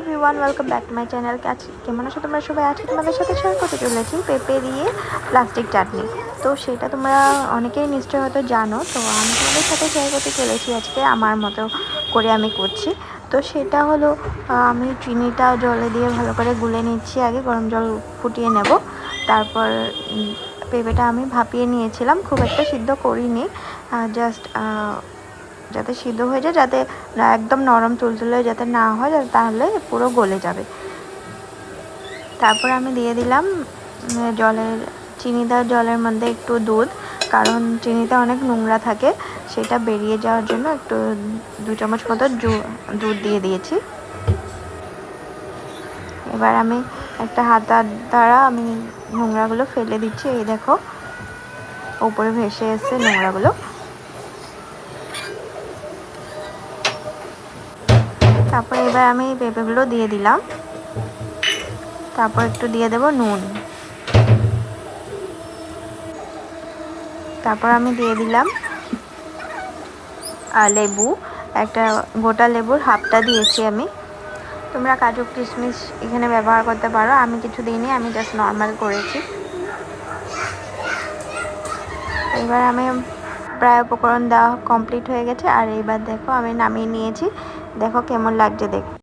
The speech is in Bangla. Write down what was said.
Everyone, welcome back to my channel. কেমন আছো তোমরা সবাই? আজকে তোমাদের সাথে শেয়ার করতে চলেছি পেঁপে দিয়ে প্লাস্টিক চাটনি। তো সেটা তোমরা অনেকেই নিশ্চয়ই হয়তো জানো, তো আমি তোমাদের সাথে শেয়ার করতে চলেছি আজকে আমার মতো করে আমি করছি। তো সেটা হলো, আমি চিনিটা জলে দিয়ে ভালো করে গুলে নিচ্ছি, আগে গরম জল ফুটিয়ে নেব। তারপর পেঁপেটা আমি ভাপিয়ে নিয়েছিলাম, খুব একটা সিদ্ধ করিনি, জাস্ট যাতে সিদ্ধ হয়ে যায়, যাতে একদম নরম তুলতুলে যাতে না হয়, তাহলে পুরো গলে যাবে। তারপর আমি দিয়ে দিলাম চিনি দেওয়া জলের মধ্যে একটু দুধ, কারণ চিনিতে অনেক নোংরা থাকে, সেটা বেরিয়ে যাওয়ার জন্য একটু 2 চামচ মতো দুধ দিয়ে দিয়েছি। এবার আমি একটা হাতার দ্বারা আমি নোংরাগুলো ফেলে দিচ্ছি। এই দেখো, উপরে ভেসে এসছে নোংরাগুলো। তারপর এবার আমি পেঁপেগুলো দিয়ে দিলাম। তারপর একটু দিয়ে দেব নুন। তারপর আমি দিয়ে দিলাম লেবু, একটা গোটা লেবুর হাফটা দিয়েছি আমি। তোমরা কাজু কিশমিশ এখানে ব্যবহার করতে পারো, আমি কিছু দিইনি, আমি জাস্ট নর্মাল করেছি। এবার আমি প্রায় উপকরণ দেওয়া কমপ্লিট হয়ে গেছে, আর এবার দেখো আমি নামিয়ে নিয়েছি। দেখো কেমন লাগছে দেখো।